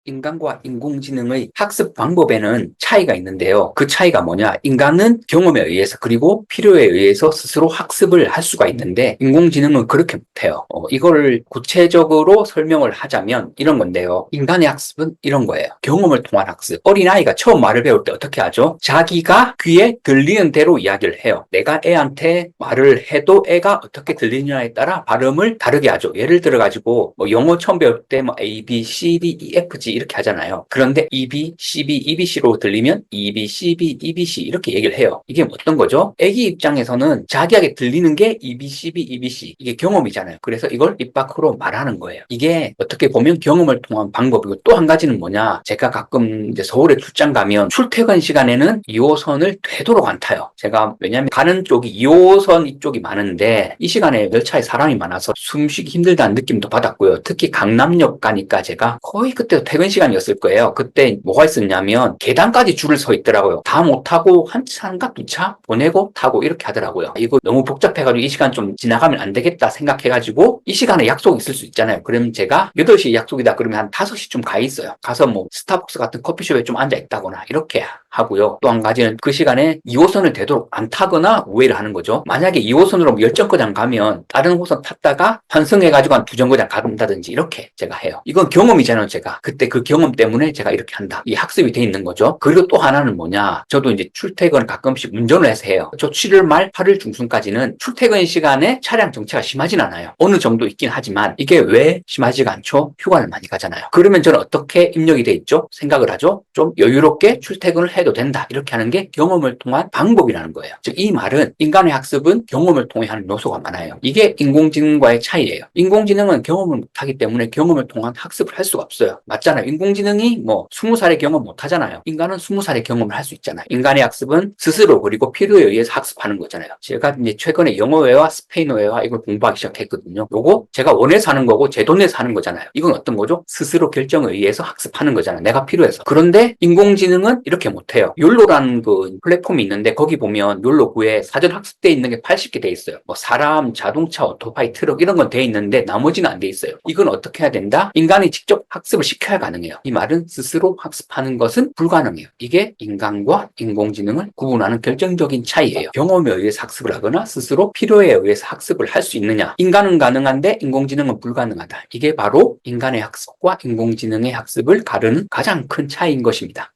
인간과 인공지능의 학습 방법에는 차이가 있는데요. 그 차이가 뭐냐? 인간은 경험에 의해서 그리고 필요에 의해서 스스로 학습을 할 수가 있는데 인공지능은 그렇게 못해요. 이거를 구체적으로 설명을 하자면 이런 건데요. 인간의 학습은 이런 거예요. 경험을 통한 학습. 어린아이가 처음 말을 배울 때 어떻게 하죠? 자기가 귀에 들리는 대로 이야기를 해요. 내가 애한테 말을 해도 애가 어떻게 들리느냐에 따라 발음을 다르게 하죠. 예를 들어가지고 영어 처음 배울 때 A, B, C, D, E, F, G 이렇게 하잖아요. 그런데 EB, CB, EBC로 들리면 EB, CB, EBC 이렇게 얘기를 해요. 이게 어떤 거죠? 애기 입장에서는 자기에게 들리는 게 EB, CB, EBC 이게 경험이잖아요. 그래서 이걸 입 밖으로 말하는 거예요. 이게 어떻게 보면 경험을 통한 방법이고 또 한 가지는 뭐냐? 제가 가끔 이제 서울에 출장 가면 출퇴근 시간에는 2호선을 되도록 안 타요. 제가 왜냐하면 가는 쪽이 2호선 이쪽이 많은데 이 시간에 열차에 사람이 많아서 숨쉬기 힘들다는 느낌도 받았고요. 특히 강남역 가니까 제가 거의 그때 퇴근 시간이었을 거예요. 그때 뭐가 있었냐면 계단까지 줄을 서 있더라고요. 다 못 타고 한 차인가 두 차 보내고 타고 이렇게 하더라고요. 이거 너무 복잡해가지고 이 시간 좀 지나가면 안 되겠다 생각해가지고 이 시간에 약속이 있을 수 있잖아요. 그러면 제가 8시에 약속이다 그러면 한 5시쯤 가 있어요. 가서 뭐 스타벅스 같은 커피숍에 좀 앉아 있다거나 이렇게 하고요. 또 한 가지는 그 시간에 2호선을 되도록 안 타거나 우회를 하는 거죠. 만약에 2호선으로 열정거장 가면 다른 호선 탔다가 환승해가지고 한 두정거장 간다든지 이렇게 제가 해요. 이건 경험이잖아요. 제가 그때 그 경험 때문에 제가 이렇게 한다. 이 학습이 돼 있는 거죠. 그리고 또 하나는 뭐냐? 저도 이제 출퇴근 가끔씩 운전을 해서 해요. 저 7월 말 8월 중순까지는 출퇴근 시간에 차량 정체가 심하진 않아요. 어느 정도 있긴 하지만 이게 왜 심하지가 않죠? 휴가를 많이 가잖아요. 그러면 저는 어떻게 입력이 돼 있죠? 생각을 하죠. 좀 여유롭게 출퇴근을 해도 된다. 이렇게 하는 게 경험을 통한 방법이라는 거예요. 즉 이 말은 인간의 학습은 경험을 통해 하는 요소가 많아요. 이게 인공지능과의 차이예요. 인공지능은 경험을 못하기 때문에 경험을 통한 학습을 할 수가 없어요. 맞잖아요. 인공지능이 뭐 20살의 경험 못 하잖아요. 인간은 20살의 경험을 할 수 있잖아요. 인간의 학습은 스스로 그리고 필요에 의해서 학습하는 거잖아요. 제가 이제 최근에 영어회화, 스페인어회화 이걸 공부하기 시작했거든요. 요거 제가 원해서 하는 거고 제 돈에서 하는 거잖아요. 이건 어떤 거죠? 스스로 결정에 의해서 학습하는 거잖아요. 내가 필요해서. 그런데 인공지능은 이렇게 못해요. 욜로라는 그 플랫폼이 있는데 거기 보면 욜로9에 사전 학습돼 있는 게 80개 돼 있어요. 뭐 사람, 자동차, 오토바이, 트럭 이런 건 돼 있는데 나머지는 안 돼 있어요. 이건 어떻게 해야 된다? 인간이 직접 학습을 시켜야 가능해요. 이 말은 스스로 학습하는 것은 불가능해요. 이게 인간과 인공지능을 구분하는 결정적인 차이예요. 경험에 의해서 학습을 하거나 스스로 필요에 의해서 학습을 할 수 있느냐. 인간은 가능한데 인공지능은 불가능하다. 이게 바로 인간의 학습과 인공지능의 학습을 가르는 가장 큰 차이인 것입니다.